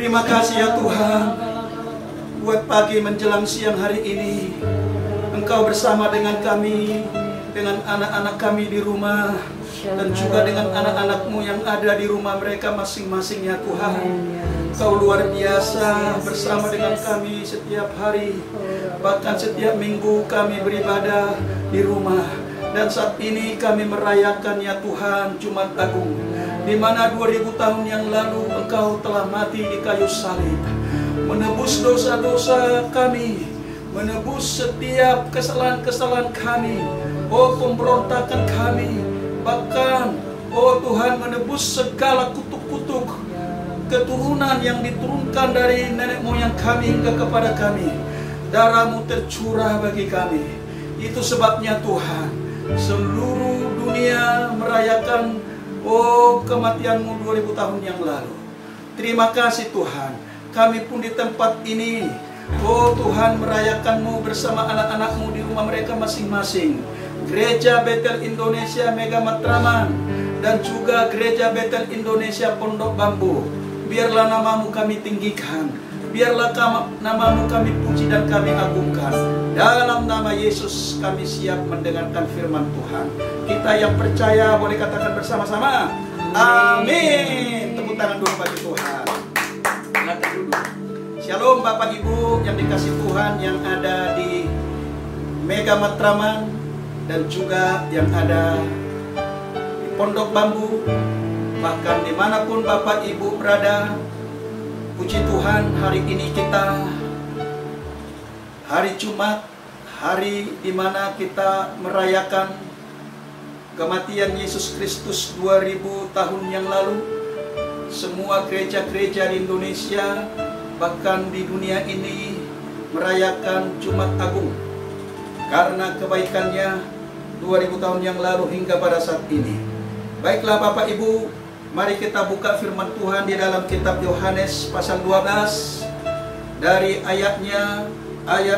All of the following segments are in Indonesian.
Terima kasih ya Tuhan, buat pagi menjelang siang hari ini Engkau bersama dengan kami, dengan anak-anak kami di rumah, dan juga dengan anak-anak-Mu yang ada di rumah mereka masing-masing ya Tuhan. Engkau luar biasa bersama dengan kami setiap hari, bahkan setiap minggu kami beribadah di rumah. Dan saat ini kami merayakan ya Tuhan Jumat Agung, di mana 2000 tahun yang lalu Engkau telah mati di kayu salib, menebus dosa-dosa kami, menebus setiap kesalahan-kesalahan kami, oh pemberontakan kami, bahkan oh Tuhan menebus segala kutuk-kutuk keturunan yang diturunkan dari nenek moyang kami hingga kepada kami. Darah-Mu tercurah bagi kami. Itu sebabnya Tuhan, seluruh dunia merayakan oh kematian-Mu 2000 tahun yang lalu. Terima kasih Tuhan. Kami pun di tempat ini, oh Tuhan, merayakan-Mu bersama anak-anak-Mu di rumah mereka masing-masing. Gereja Betel Indonesia Mega Matraman dan juga Gereja Betel Indonesia Pondok Bambu. Biarlah nama-Mu kami tinggikan, biarlah nama-Mu kami puji dan kami agungkan. Dalam nama Yesus kami siap mendengarkan firman Tuhan. Kita yang percaya boleh katakan bersama-sama, amin. Tepuk tangan dulu bagi Tuhan. Silakan duduk. Shalom Bapak Ibu yang dikasih Tuhan, yang ada di Mega Matraman dan juga yang ada di Pondok Bambu, bahkan dimanapun Bapak Ibu berada. Puji Tuhan, hari ini kita hari Jumat, hari di mana kita merayakan kematian Yesus Kristus 2000 tahun yang lalu. Semua gereja-gereja di Indonesia, bahkan di dunia ini, merayakan Jumat Agung karena kebaikannya 2000 tahun yang lalu hingga pada saat ini. Baiklah Bapak Ibu, mari kita buka firman Tuhan di dalam kitab Yohanes pasal 12 dari ayat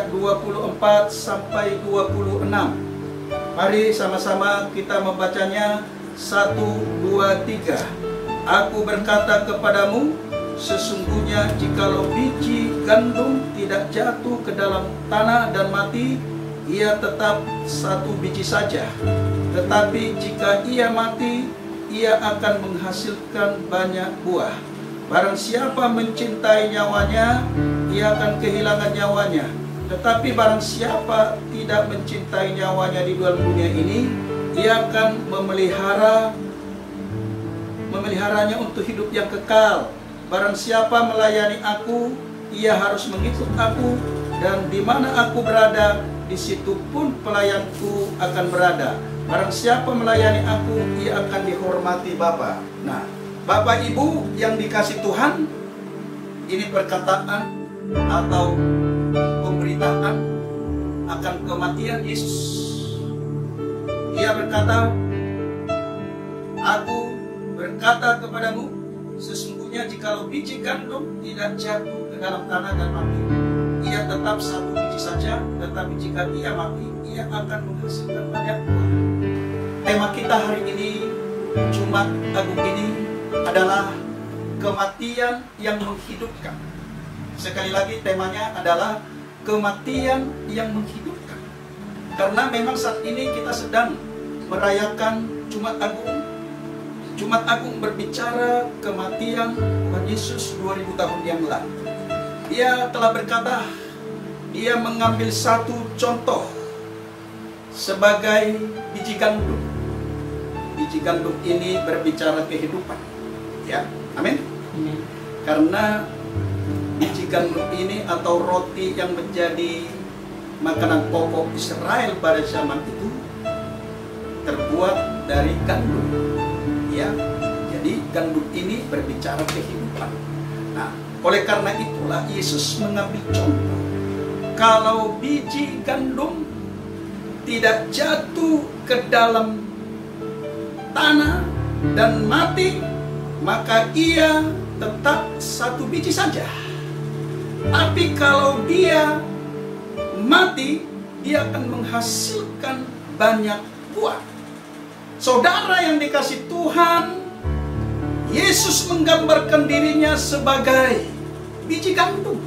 24 sampai 26. Mari sama-sama kita membacanya. 1, 2, 3. Aku berkata kepadamu, sesungguhnya jikalau biji gandum tidak jatuh ke dalam tanah dan mati, ia tetap satu biji saja. Tetapi jika ia mati, ia akan menghasilkan banyak buah. Barang siapa mencintai nyawanya, ia akan kehilangan nyawanya. Tetapi barang siapa tidak mencintai nyawanya di dalam dunia ini, ia akan memeliharanya untuk hidup yang kekal. Barang siapa melayani aku, ia harus mengikut aku, dan di mana aku berada, di situ pun pelayanku akan berada. Barang siapa melayani aku, ia akan dihormati Bapa. Nah, Bapak Ibu yang dikasih Tuhan, ini perkataan atau pemberitaan akan kematian Yesus. Ia berkata, aku berkata kepadamu, sesungguhnya jikalau biji gandum tidak jatuh ke dalam tanah dan mati, ia tetap satu biji saja. Tetapi jika ia mati, ia akan menghasilkan banyak buah. Tema kita hari ini, Jumat Agung ini, adalah kematian yang menghidupkan. Sekali lagi temanya adalah kematian yang menghidupkan. Karena memang saat ini kita sedang merayakan Jumat Agung. Jumat Agung berbicara kematian Tuhan Yesus 2000 tahun yang lalu. Dia telah berkata, dia mengambil satu contoh sebagai biji gandum. Biji gandum ini berbicara kehidupan. Ya, amin. Karena biji gandum ini atau roti yang menjadi makanan pokok Israel pada zaman itu terbuat dari gandum. Ya, jadi gandum ini berbicara kehidupan. Nah, oleh karena itulah Yesus mengambil contoh. Kalau biji gandum tidak jatuh ke dalam tanah dan mati, maka ia tetap satu biji saja. Tapi kalau dia mati, dia akan menghasilkan banyak buah. Saudara yang dikasih Tuhan, Yesus menggambarkan dirinya sebagai biji gandum.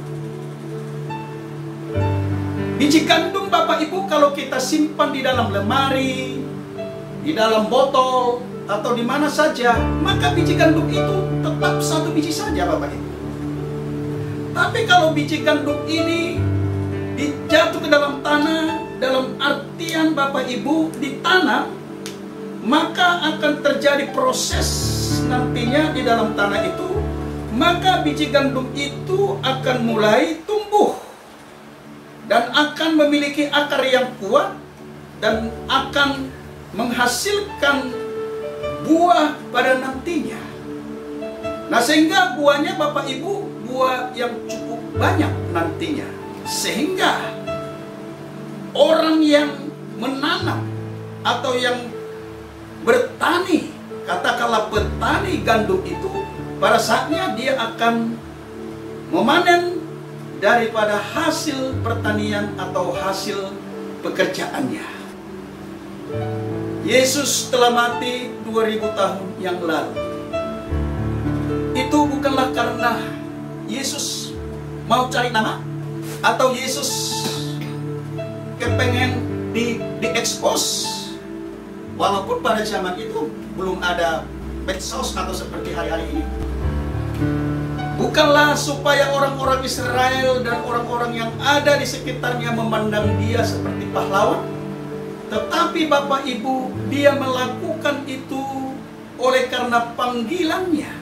Biji gandum Bapak Ibu kalau kita simpan di dalam lemari, di dalam botol, atau di mana saja, maka biji gandum itu tetap satu biji saja Bapak Ibu. Tapi kalau biji gandum ini dijatuh ke dalam tanah, dalam artian Bapak Ibu ditanam, maka akan terjadi proses nantinya di dalam tanah itu, maka biji gandum itu akan mulai tumbuh dan akan memiliki akar yang kuat dan akan menghasilkan buah pada nantinya. Nah, sehingga buahnya Bapak Ibu, buah yang cukup banyak nantinya. Sehingga orang yang menanam atau yang bertani, katakanlah petani gandum itu, pada saatnya dia akan memanen daripada hasil pertanian atau hasil pekerjaannya. Yesus telah mati 2000 tahun yang lalu. Itu bukanlah karena Yesus mau cari nama, atau Yesus kepengen diekspos. Walaupun pada zaman itu belum ada medsos atau seperti hari-hari ini. Bukanlah supaya orang-orang Israel dan orang-orang yang ada di sekitarnya memandang dia seperti pahlawan. Tetapi Bapak Ibu, dia melakukan itu oleh karena panggilannya.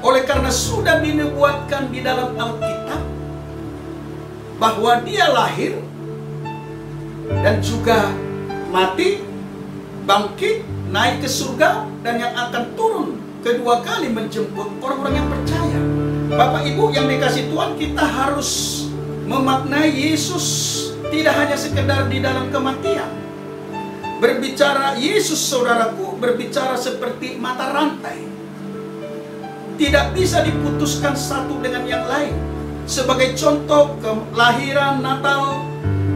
Oleh karena sudah dinubuatkan di dalam Alkitab bahwa dia lahir dan juga mati, bangkit, naik ke surga, dan yang akan turun kedua kali menjemput orang-orang yang percaya. Bapak Ibu yang dikasih Tuhan, kita harus memaknai Yesus tidak hanya sekedar di dalam kematian. Berbicara Yesus, saudaraku, berbicara seperti mata rantai. Tidak bisa diputuskan satu dengan yang lain. Sebagai contoh, kelahiran, Natal,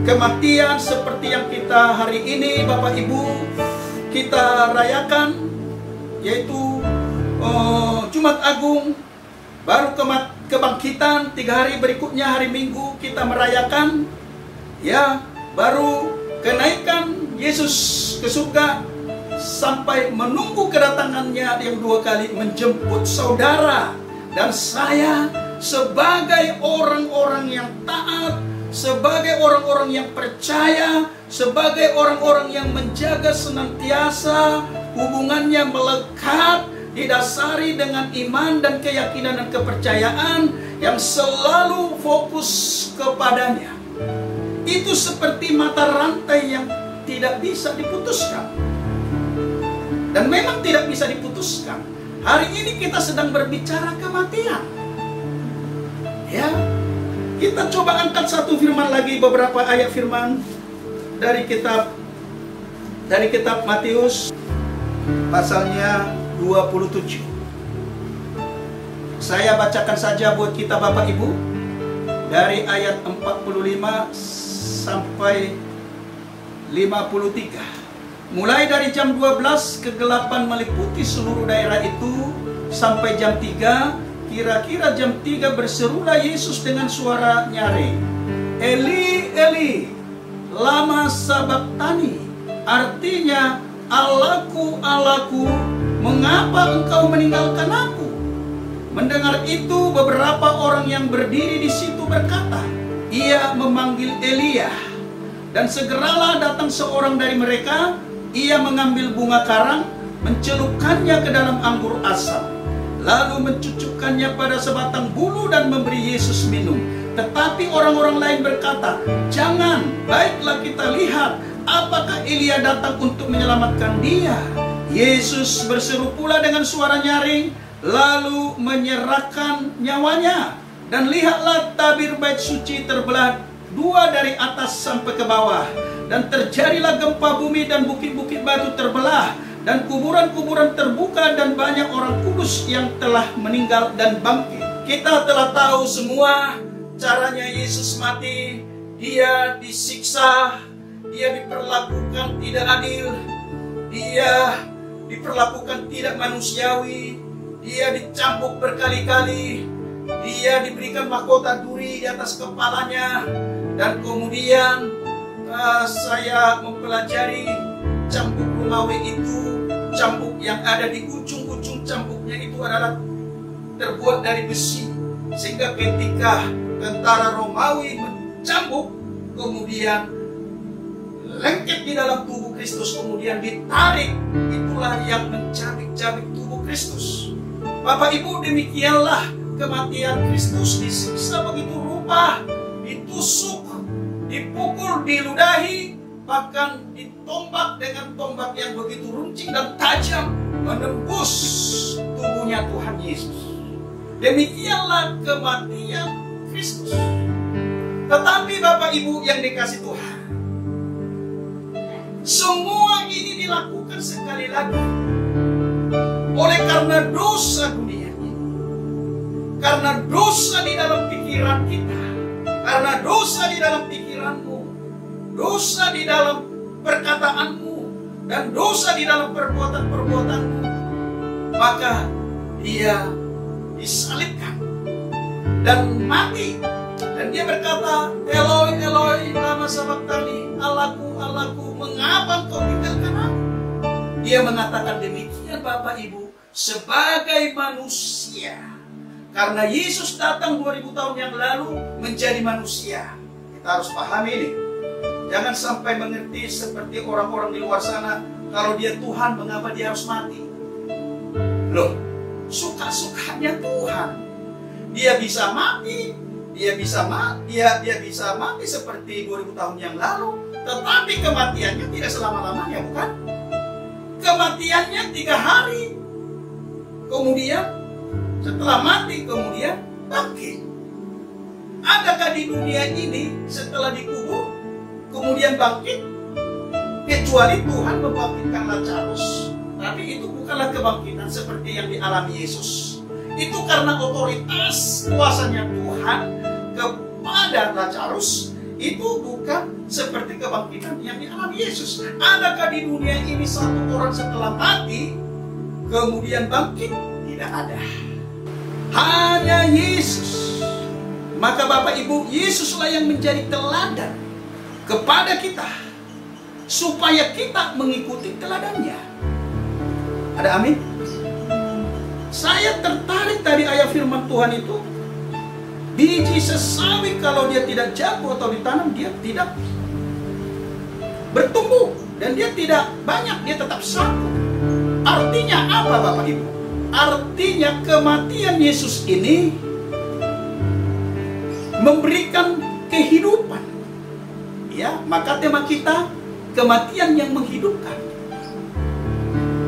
kematian seperti yang kita hari ini Bapak Ibu kita rayakan, yaitu Jumat Agung, baru kebangkitan, 3 hari berikutnya hari Minggu kita merayakan, ya, baru kenaikan Yesus ke surga, sampai menunggu kedatangannya yang 2 kali menjemput saudara dan saya sebagai orang-orang yang taat, sebagai orang-orang yang percaya, sebagai orang-orang yang menjaga senantiasa hubungannya melekat, didasari dengan iman dan keyakinan dan kepercayaan yang selalu fokus kepadanya. Itu seperti mata rantai yang tidak bisa diputuskan. Dan memang tidak bisa diputuskan. Hari ini kita sedang berbicara kematian. Ya, kita coba angkat satu firman lagi, beberapa ayat firman dari kitab Matius pasalnya 27. Saya bacakan saja buat kita Bapak Ibu dari ayat 45 sampai 53. Mulai dari jam 12 kegelapan meliputi seluruh daerah itu sampai jam 3. Kira-kira jam 3 berserulah Yesus dengan suara nyaring, Eli, Eli, lama sabachthani. Artinya, Allahku, Allahku, mengapa engkau meninggalkan aku? Mendengar itu, beberapa orang yang berdiri di situ berkata, ia memanggil Elia. Dan segeralah datang seorang dari mereka. Ia mengambil bunga karang, mencelupkannya ke dalam anggur asam, lalu mencucukkannya pada sebatang bulu dan memberi Yesus minum. Tetapi orang-orang lain berkata, jangan, baiklah kita lihat apakah Elia datang untuk menyelamatkan dia. Yesus berseru pula dengan suara nyaring, lalu menyerahkan nyawanya. Dan lihatlah tabir bait suci terbelah 2 dari atas sampai ke bawah. Dan terjadilah gempa bumi dan bukit-bukit batu terbelah. Dan kuburan-kuburan terbuka dan banyak orang kudus yang telah meninggal dan bangkit. Kita telah tahu semua caranya Yesus mati. Dia disiksa, dia diperlakukan tidak adil, dia diperlakukan tidak manusiawi, dia dicambuk berkali-kali, dia diberikan mahkota duri di atas kepalanya. Dan kemudian saya mempelajari cambuk Romawi itu, cambuk yang ada di ujung-ujung cambuknya itu adalah terbuat dari besi. Sehingga ketika tentara Romawi mencambuk, kemudian lengket di dalam tubuh Kristus, kemudian ditarik, itulah yang mencabik-cabik tubuh Kristus. Bapak Ibu, demikianlah kematian Kristus, disiksa begitu rupa, ditusuk, dipukul, diludahi, bahkan ditombak dengan tombak yang begitu runcing dan tajam, menembus tubuhnya Tuhan Yesus. Demikianlah kematian Kristus. Tetapi Bapak Ibu yang dikasih Tuhan, semua ini dilakukan sekali lagi oleh karena dosa dunia ini, karena dosa di dalam pikiran kita, karena dosa di dalam pikiranmu, dosa di dalam perkataanmu, dan dosa di dalam perbuatan-perbuatanmu, maka dia disalibkan dan mati. Dan dia berkata, Eloi, Eloi, lama sabachthani, Allahku, Allahku, mengapa engkau tinggalkan aku? Dia mengatakan demikian Bapak Ibu, sebagai manusia. Karena Yesus datang 2000 tahun yang lalu menjadi manusia. Kita harus pahami ini. Jangan sampai mengerti seperti orang-orang di luar sana, kalau dia Tuhan, mengapa dia harus mati? Loh, suka-sukanya Tuhan. Dia bisa mati, dia bisa mati seperti 2000 tahun yang lalu, tetapi kematiannya tidak selama-lamanya, bukan? Kematiannya 3 hari. Kemudian setelah mati, kemudian bangkit. Adakah di dunia ini setelah dikubur kemudian bangkit? Kecuali Tuhan membangkitkan Lazarus. Tapi itu bukanlah kebangkitan seperti yang dialami Yesus. Itu karena otoritas kuasanya Tuhan kepada Lazarus. Itu bukan seperti kebangkitan yang dialami Yesus. Adakah di dunia ini satu orang setelah mati kemudian bangkit? Tidak ada. Hanya Yesus. Maka Bapak Ibu, Yesuslah yang menjadi teladan kepada kita, supaya kita mengikuti teladannya. Ada amin? Saya tertarik tadi ayat firman Tuhan itu. Biji sesawi kalau dia tidak jatuh atau ditanam, dia tidak bertumbuh. Dan dia tidak banyak, dia tetap satu. Artinya apa Bapak Ibu? Artinya kematian Yesus ini memberikan kehidupan. Ya, maka tema kita kematian yang menghidupkan.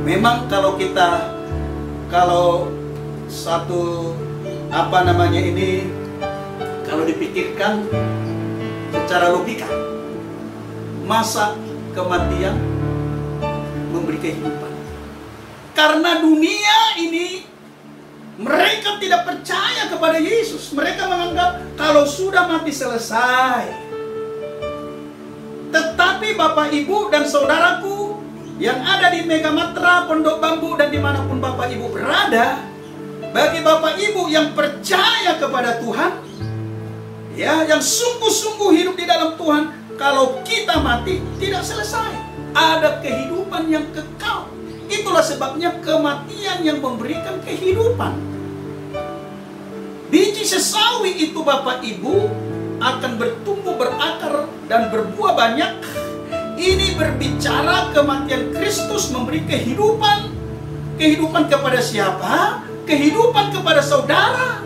Memang kalau satu kalau dipikirkan secara logika, masa kematian memberi kehidupan? Karena dunia ini mereka tidak percaya kepada Yesus. Mereka menganggap kalau sudah mati selesai. Tetapi Bapak Ibu dan saudaraku yang ada di Megamatra, Pondok Bambu, dan dimanapun Bapak Ibu berada, bagi Bapak Ibu yang percaya kepada Tuhan, ya, yang sungguh-sungguh hidup di dalam Tuhan, kalau kita mati tidak selesai. Ada kehidupan yang kekal. Itulah sebabnya kematian yang memberikan kehidupan. Biji sesawi itu Bapak Ibu akan bertumbuh, berakar, dan berbuah banyak. Ini berbicara kematian Kristus memberi kehidupan. Kehidupan kepada siapa? Kehidupan kepada saudara.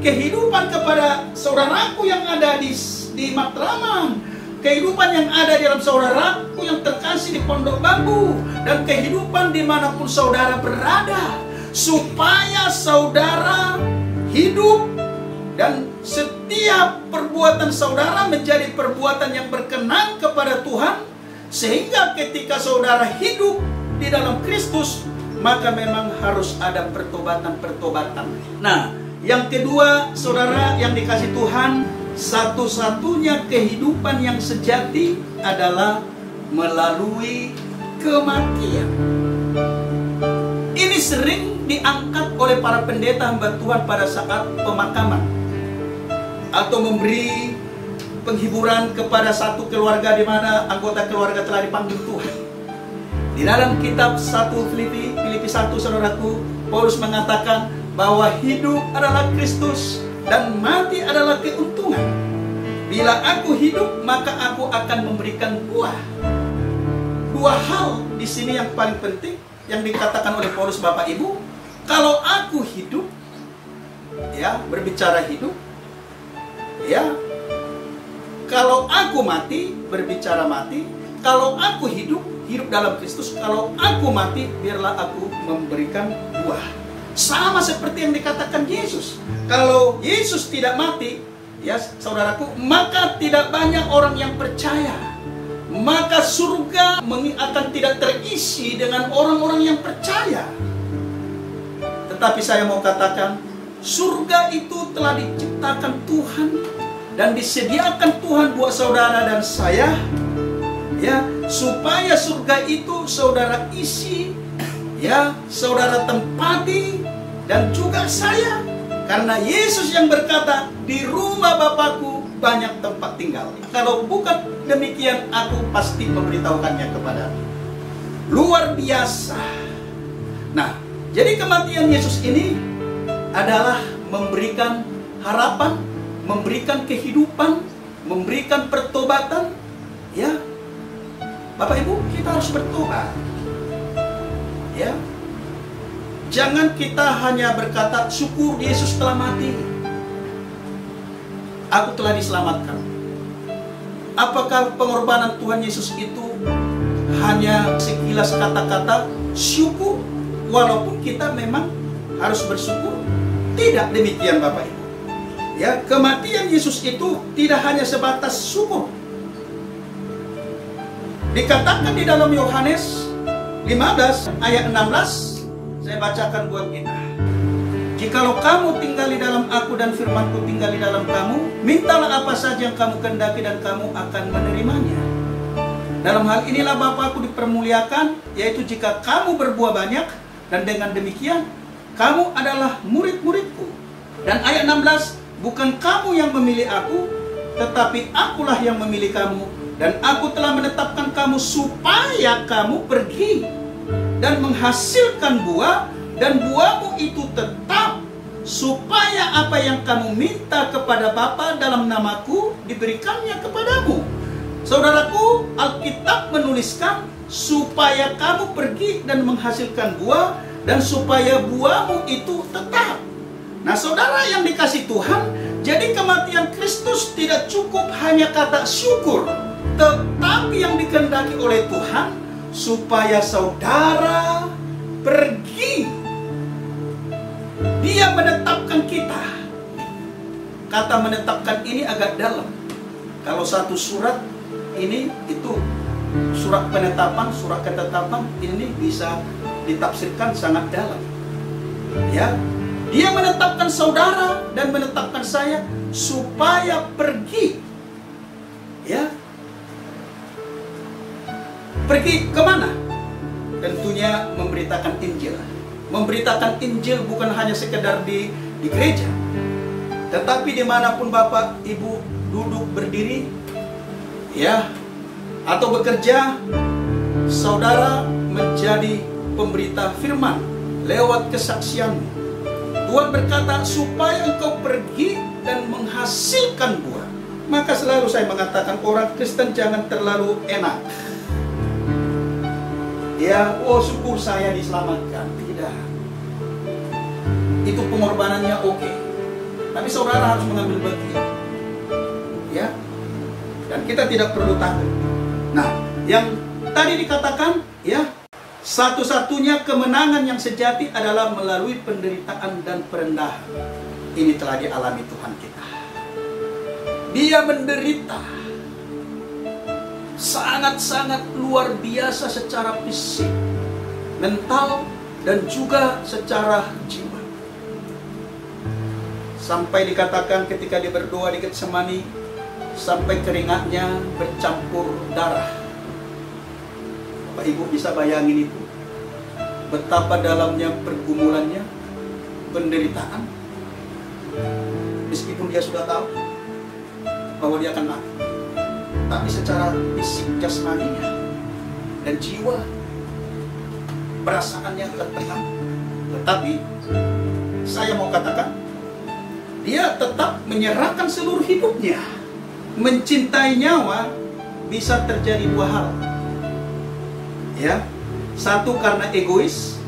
Kehidupan kepada saudaraku yang ada di Matraman. Kehidupan yang ada di dalam saudaraku yang terkasih di Pondok Bambu. Dan kehidupan dimanapun saudara berada. Supaya saudara hidup dan setiap perbuatan saudara menjadi perbuatan yang berkenan kepada Tuhan. Sehingga ketika saudara hidup di dalam Kristus, maka memang harus ada pertobatan-pertobatan. Nah, yang kedua, saudara yang dikasih Tuhan, satu-satunya kehidupan yang sejati adalah melalui kematian. Ini sering diangkat oleh para pendeta hamba Tuhan pada saat pemakaman, atau memberi penghiburan kepada satu keluarga di mana anggota keluarga telah dipanggil Tuhan. Di dalam kitab 1 Filipi 1, saudaraku, Paulus mengatakan bahwa hidup adalah Kristus dan mati adalah keuntungan. Bila aku hidup, maka aku akan memberikan buah. Dua hal di sini yang paling penting yang dikatakan oleh Paulus, Bapak Ibu. Kalau aku hidup, ya, berbicara hidup, ya. Kalau aku mati, berbicara mati. Kalau aku hidup, hidup dalam Kristus. Kalau aku mati, biarlah aku memberikan buah. Sama seperti yang dikatakan Yesus. Kalau Yesus tidak mati, ya saudaraku, maka tidak banyak orang yang percaya. Maka surga akan tidak terisi dengan orang-orang yang percaya. Tetapi saya mau katakan, surga itu telah diciptakan Tuhan dan disediakan Tuhan buat saudara dan saya, ya, supaya surga itu saudara isi, ya, saudara tempati, dan juga saya. Karena Yesus yang berkata, di rumah Bapakku banyak tempat tinggal. Kalau bukan demikian, aku pasti memberitahukannya kepadamu. Luar biasa. Nah, jadi kematian Yesus ini adalah memberikan harapan, memberikan kehidupan, memberikan pertobatan, ya. Bapak Ibu, kita harus bertobat, ya. Jangan kita hanya berkata, syukur Yesus telah mati, aku telah diselamatkan. Apakah pengorbanan Tuhan Yesus itu hanya sekilas kata-kata syukur, walaupun kita memang harus bersyukur? Tidak demikian, Bapak Ibu. Ya, kematian Yesus itu tidak hanya sebatas syukur. Dikatakan di dalam Yohanes 15 ayat 16, saya bacakan buat kita. Jikalau kamu tinggal di dalam aku dan firmanku tinggal di dalam kamu, mintalah apa saja yang kamu kehendaki dan kamu akan menerimanya. Dalam hal inilah Bapa-Ku dipermuliakan, yaitu jika kamu berbuah banyak, dan dengan demikian kamu adalah murid-muridku. Dan ayat 16, bukan kamu yang memilih aku, tetapi akulah yang memilih kamu, dan aku telah menetapkan kamu supaya kamu pergi dan menghasilkan buah, dan buahmu itu tetap, supaya apa yang kamu minta kepada Bapa dalam namaku diberikannya kepadamu. Saudaraku, Alkitab menuliskan supaya kamu pergi dan menghasilkan buah, dan supaya buahmu itu tetap. Nah, saudara yang dikasih Tuhan, jadi kematian Kristus tidak cukup hanya kata syukur, tetapi yang dikehendaki oleh Tuhan supaya saudara pergi. Dia menetapkan kita. Kata menetapkan ini agak dalam. Kalau satu surat ini itu surat penetapan, surat ketetapan, ini bisa ditafsirkan sangat dalam. Ya, dia menetapkan saudara dan menetapkan saya supaya pergi. Ya, pergi kemana? Tentunya memberitakan Injil. Memberitakan Injil bukan hanya sekedar di gereja, tetapi dimanapun Bapak Ibu duduk berdiri, ya, atau bekerja, saudara menjadi pemberita firman lewat kesaksianmu. Tuhan berkata supaya engkau pergi dan menghasilkan buah. Maka selalu saya mengatakan orang Kristen jangan terlalu enak. Ya, oh syukur saya diselamatkan. Tidak. Itu pengorbanannya oke. Tapi saudara harus mengambil bagian. Ya. Dan kita tidak perlu takut. Nah, yang tadi dikatakan, ya, satu-satunya kemenangan yang sejati adalah melalui penderitaan dan perendahan. Ini telah dialami Tuhan kita. Dia menderita sangat-sangat luar biasa secara fisik, mental, dan juga secara jiwa. Sampai dikatakan ketika dia berdoa di Getsemani, sampai keringatnya bercampur darah. Bapak Ibu bisa bayangin itu. betapa dalamnya pergumulannya, penderitaan. Meskipun dia sudah tahu bahwa dia akan mati, tapi secara fisik jasmaninya dan jiwa, perasaannya tertekan. Tetapi saya mau katakan, dia tetap menyerahkan seluruh hidupnya. Mencintai nyawa bisa terjadi dua hal. Ya, satu karena egois,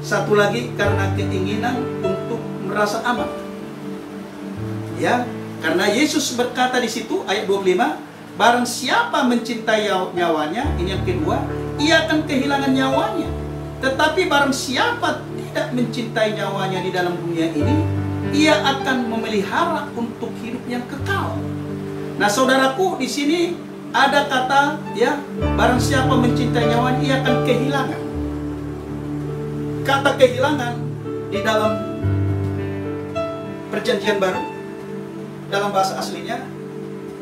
satu lagi karena keinginan untuk merasa aman. Ya, karena Yesus berkata di situ ayat 25, barang siapa mencintai nyawanya, ini yang kedua, ia akan kehilangan nyawanya. Tetapi barang siapa tidak mencintai nyawanya di dalam dunia ini, ia akan memelihara untuk hidup yang kekal. Nah, saudaraku, di sini ada kata, ya, barang siapa mencintai nyawanya, ia akan kehilangan. Kata kehilangan di dalam Perjanjian Baru, dalam bahasa aslinya,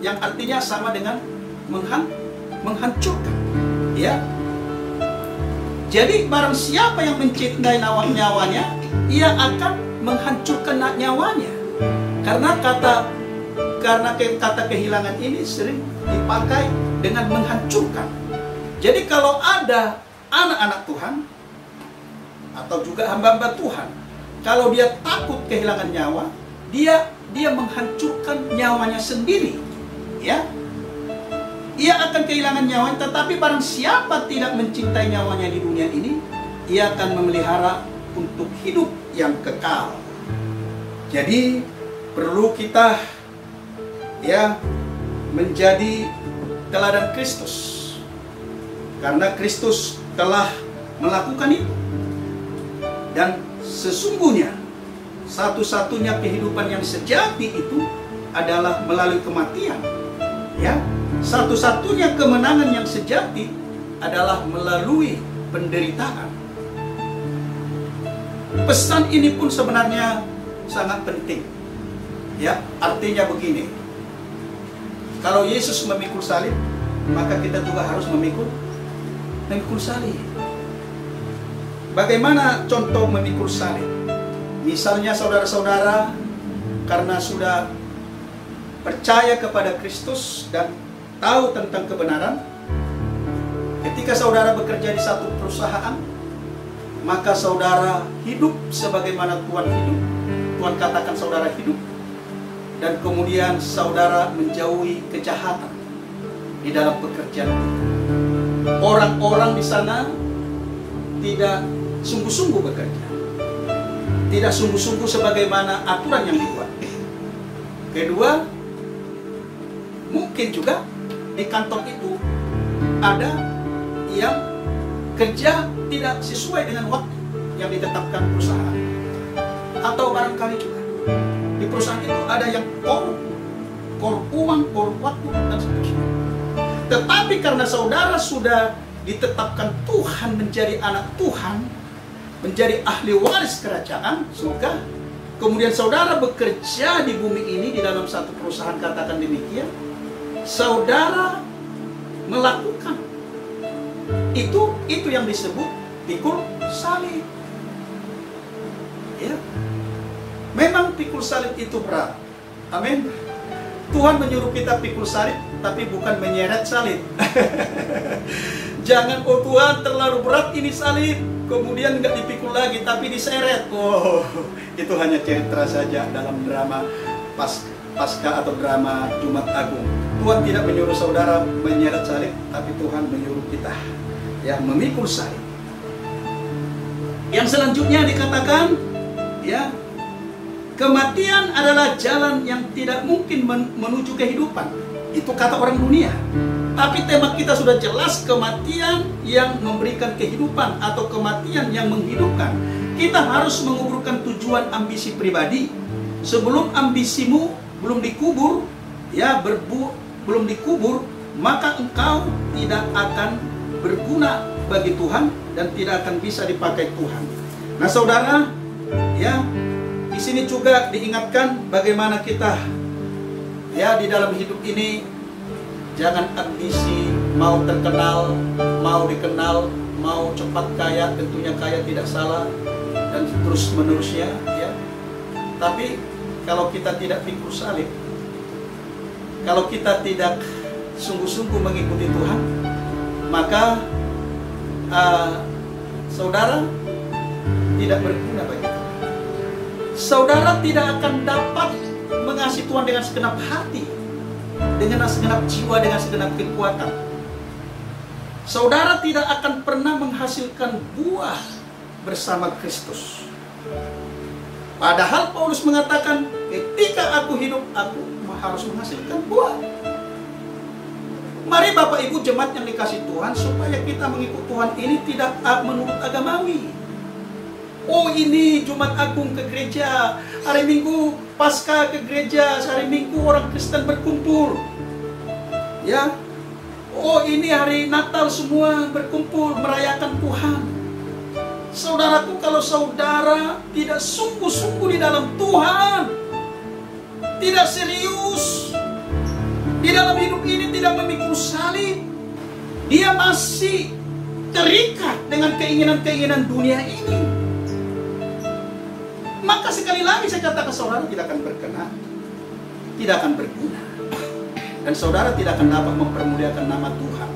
yang artinya sama dengan menghancurkan. Ya. Jadi barang siapa yang mencintai nyawanya, ia akan menghancurkan nyawanya. Karena kata kehilangan ini sering dipakai dengan menghancurkan. Jadi kalau ada anak-anak Tuhan atau juga hamba-hamba Tuhan, kalau dia takut kehilangan nyawa, dia menghancurkan nyawanya sendiri. Ya, ia akan kehilangan nyawanya. Tetapi barang siapa tidak mencintai nyawanya di dunia ini, ia akan memelihara untuk hidup yang kekal. Jadi perlu kita, ya, menjadi teladan Kristus, karena Kristus telah melakukan itu. Dan sesungguhnya satu-satunya kehidupan yang sejati itu adalah melalui kematian. Ya, satu-satunya kemenangan yang sejati adalah melalui penderitaan. Pesan ini pun sebenarnya sangat penting. Ya, artinya begini. Kalau Yesus memikul salib, maka kita juga harus memikul salib. Bagaimana contoh memikul salib? Misalnya saudara-saudara, karena sudah percaya kepada Kristus dan tahu tentang kebenaran, ketika saudara bekerja di satu perusahaan, maka saudara hidup sebagaimana Tuhan hidup. Tuhan katakan saudara hidup. Dan kemudian saudara menjauhi kejahatan di dalam pekerjaan. Orang-orang di sana tidak sungguh-sungguh bekerja, tidak sungguh-sungguh sebagaimana aturan yang dibuat. Kedua, mungkin juga di kantor itu ada yang kerja tidak sesuai dengan waktu yang ditetapkan perusahaan. Atau barangkali juga di perusahaan itu ada yang korup uang, korup waktu, dan sebagainya. Tetapi karena saudara sudah ditetapkan Tuhan menjadi anak Tuhan, menjadi ahli waris kerajaan surga, kemudian saudara bekerja di bumi ini di dalam satu perusahaan, katakan demikian, saudara melakukan itu yang disebut pikul salib. Ya, memang pikul salib itu berat. Amin. Tuhan menyuruh kita pikul salib, tapi bukan menyeret salib. Jangan, oh Tuhan terlalu berat ini salib, kemudian nggak dipikul lagi, tapi diseret. Oh, itu hanya cerita saja dalam drama Paskah atau drama Jumat Agung. Tuhan tidak menyuruh saudara menyeret salib, tapi Tuhan menyuruh kita, ya, memikul salib. Yang selanjutnya dikatakan, ya, kematian adalah jalan yang tidak mungkin menuju kehidupan. Itu kata orang dunia. Tapi tema kita sudah jelas, kematian yang memberikan kehidupan atau kematian yang menghidupkan. Kita harus menguburkan tujuan ambisi pribadi. Sebelum ambisimu belum dikubur, ya, belum dikubur, maka engkau tidak akan berguna bagi Tuhan dan tidak akan bisa dipakai Tuhan. Nah, saudara, ya, di sini juga diingatkan bagaimana kita, ya, di dalam hidup ini jangan ambisi mau terkenal, mau dikenal, mau cepat kaya, tentunya kaya tidak salah, dan terus menerusnya, ya. Tapi kalau kita tidak pikul salib, kalau kita tidak sungguh-sungguh mengikuti Tuhan, maka saudara tidak berguna bagi Tuhan. Saudara tidak akan dapat mengasihi Tuhan dengan segenap hati, dengan segenap jiwa, dengan segenap kekuatan. Saudara tidak akan pernah menghasilkan buah bersama Kristus. Padahal Paulus mengatakan, ketika aku hidup, aku harus menghasilkan buah. Mari Bapak Ibu jemaat yang dikasih Tuhan, supaya kita mengikut Tuhan ini tidak menurut agamawi. Oh, ini Jumat Agung ke gereja, hari Minggu Paskah ke gereja, hari Minggu orang Kristen berkumpul, ya. Oh, ini hari Natal semua berkumpul merayakan Tuhan. Saudaraku, kalau saudara tidak sungguh-sungguh di dalam Tuhan, tidak serius di dalam hidup ini, tidak memikul salib, dia masih terikat dengan keinginan-keinginan dunia ini, maka sekali lagi saya katakan, saudara tidak akan berkenan, tidak akan berguna, dan saudara tidak akan dapat mempermuliakan nama Tuhan,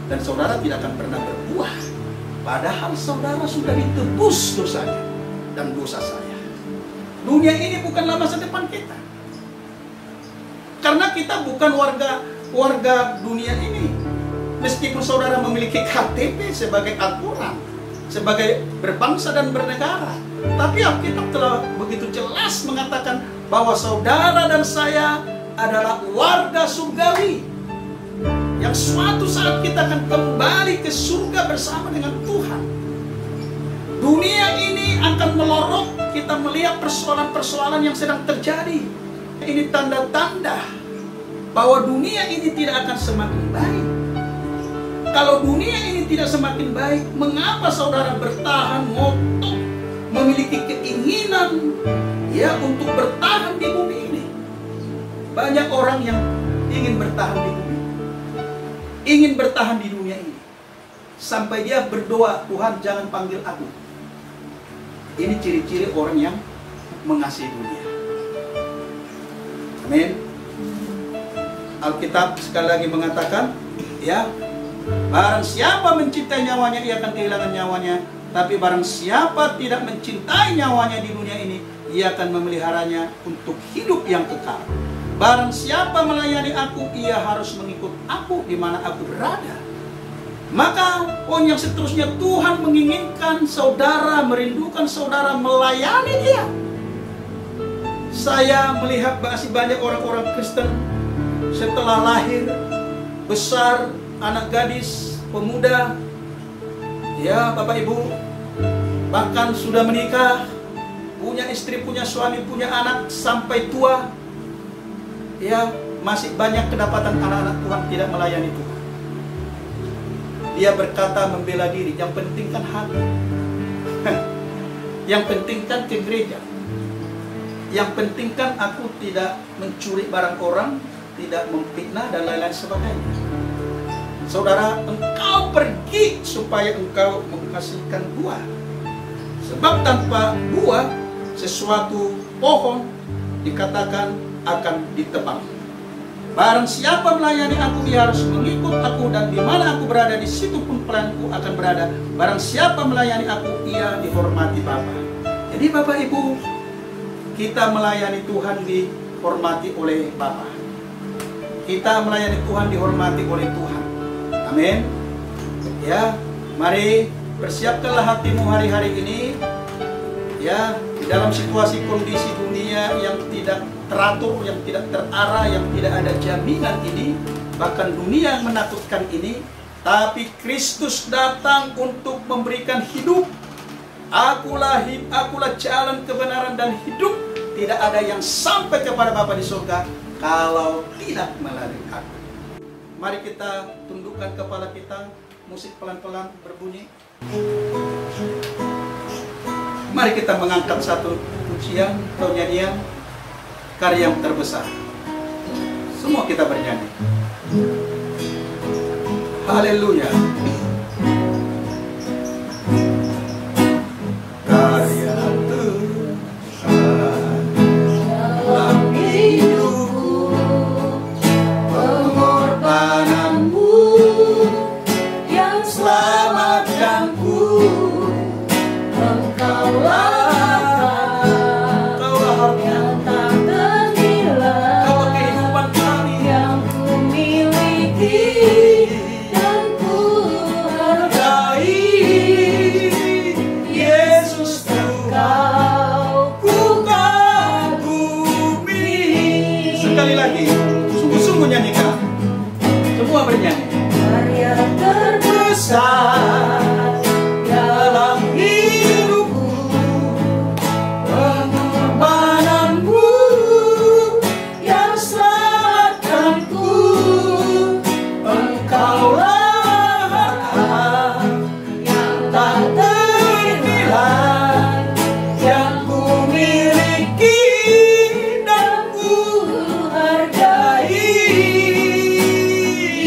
dan saudara tidak akan pernah berbuah. Padahal saudara sudah ditebus dosanya dan dosa saya. Dunia ini bukanlah masa depan kita, karena kita bukan warga dunia ini. Meskipun saudara memiliki KTP sebagai aturan, sebagai berbangsa dan bernegara, tapi Alkitab telah begitu jelas mengatakan bahwa saudara dan saya adalah warga surgawi, yang suatu saat kita akan kembali ke surga bersama dengan Tuhan. Dunia ini akan melorot, kita melihat persoalan-persoalan yang sedang terjadi. Ini tanda-tanda bahwa dunia ini tidak akan semakin baik. Kalau dunia ini tidak semakin baik, mengapa saudara bertahan ngotot, memiliki keinginan, ya, untuk bertahan di bumi ini? Banyak orang yang ingin bertahan di bumi, ingin bertahan di dunia ini, sampai dia berdoa, Tuhan jangan panggil aku. Ini ciri-ciri orang yang mengasihi dunia. Amin. Alkitab sekali lagi mengatakan, ya, barang siapa mencintai nyawanya, ia akan kehilangan nyawanya. Tapi barang siapa tidak mencintai nyawanya di dunia ini, ia akan memeliharanya untuk hidup yang kekal. Barang siapa melayani aku, ia harus mengikut aku di mana aku berada. Maka poin yang seterusnya, Tuhan menginginkan saudara, merindukan saudara melayani Dia. Saya melihat masih banyak orang-orang Kristen setelah lahir, besar, anak gadis, pemuda, ya Bapak Ibu, bahkan sudah menikah, punya istri, punya suami, punya anak, sampai tua, ya masih banyak kedapatan anak-anak Tuhan tidak melayani Tuhan. Dia berkata membela diri, yang penting kan hati, yang penting kan ke gereja, yang penting kan aku tidak mencuri barang orang, tidak memfitnah dan lain-lain sebagainya. Saudara, engkau pergi supaya engkau menghasilkan buah. Sebab tanpa buah, sesuatu pohon dikatakan akan ditebang. Barang siapa melayani aku, ia harus mengikut aku, dan di mana aku berada, di situ pun pelayanku akan berada. Barang siapa melayani aku, ia dihormati Bapa. Jadi Bapak Ibu, kita melayani Tuhan dihormati oleh Bapa. Kita melayani Tuhan dihormati oleh Tuhan. Amin. Ya, mari persiapkanlah hatimu hari-hari ini, ya, di dalam situasi kondisi dunia yang tidak teratur, yang tidak terarah, yang tidak ada jaminan ini, bahkan dunia yang menakutkan ini, tapi Kristus datang untuk memberikan hidup. Akulah jalan, kebenaran, dan hidup. Tidak ada yang sampai kepada Bapa di surga kalau tidak melalui aku. Mari kita tundukkan kepala kita, musik pelan-pelan berbunyi. Mari kita mengangkat satu pujian atau nyanyian, karya yang terbesar. Semua kita bernyanyi. Haleluya. sukses dalam hidupku. Pengorbananmu yang selamatkanku, Engkaulah harta yang tak ternilai yang ku miliki dan ku hargai.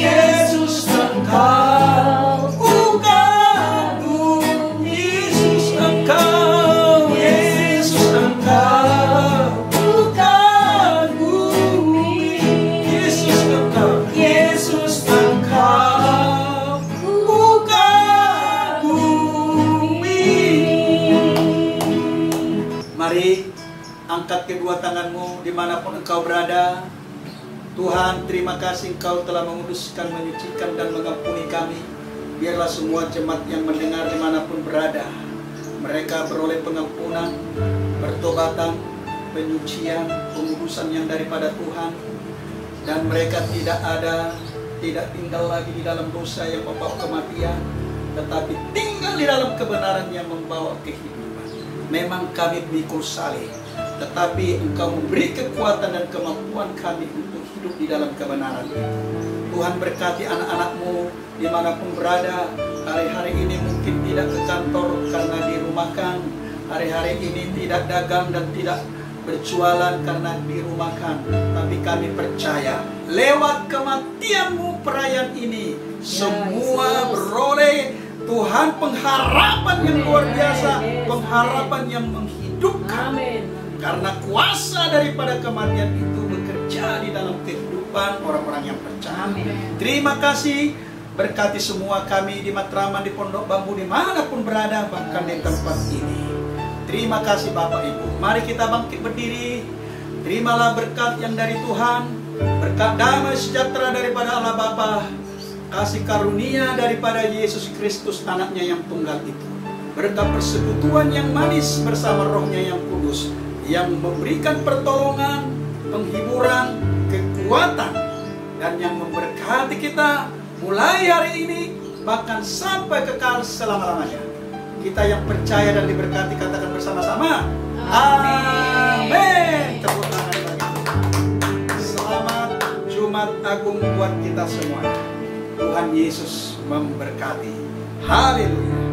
Yesus Engkau ku kagum, Yesus Engkau, Yesus Engkau ku kagumi, Yesus Engkau, Yesus Engkau ku kagumi. Mari angkat kedua tanganmu dimanapun engkau berada. Tuhan, terima kasih Engkau telah menguduskan, menyucikan, dan mengampuni kami. Biarlah semua jemaat yang mendengar dimanapun berada, mereka beroleh pengampunan, pertobatan, penyucian, pengudusan yang daripada Tuhan. Dan mereka tidak tinggal lagi di dalam dosa yang membawa kematian, tetapi tinggal di dalam kebenaran yang membawa kehidupan. Memang kami pikul saleh, tetapi Engkau memberi kekuatan dan kemampuan kami untuk hidup di dalam kebenaran itu. Tuhan berkati anak-anak-Mu dimanapun berada. Hari-hari ini mungkin tidak ke kantor karena dirumahkan. Hari-hari ini tidak dagang dan tidak berjualan karena dirumahkan. Tapi kami percaya lewat kematian-Mu perayaan ini, semua beroleh Tuhan pengharapan yang luar biasa, pengharapan yang menghidupkan. Karena kuasa daripada kematian itu bekerja di dalam kehidupan orang-orang yang percaya. Terima kasih, berkati semua kami di Matraman, di Pondok Bambu, dimanapun berada, bahkan di tempat ini. Terima kasih Bapak Ibu. Mari kita bangkit berdiri. Terimalah berkat yang dari Tuhan, berkat damai sejahtera daripada Allah Bapa, kasih karunia daripada Yesus Kristus anaknya yang tunggal itu, berkat persekutuan yang manis bersama Rohnya yang kudus, yang memberikan pertolongan, penghiburan, kekuatan, dan yang memberkati kita mulai hari ini bahkan sampai kekal selama-lamanya. Kita yang percaya dan diberkati katakan bersama-sama, amin. Tepuk tangan bagi Tuhan. Selamat Jumat Agung buat kita semua. Tuhan Yesus memberkati. Haleluya.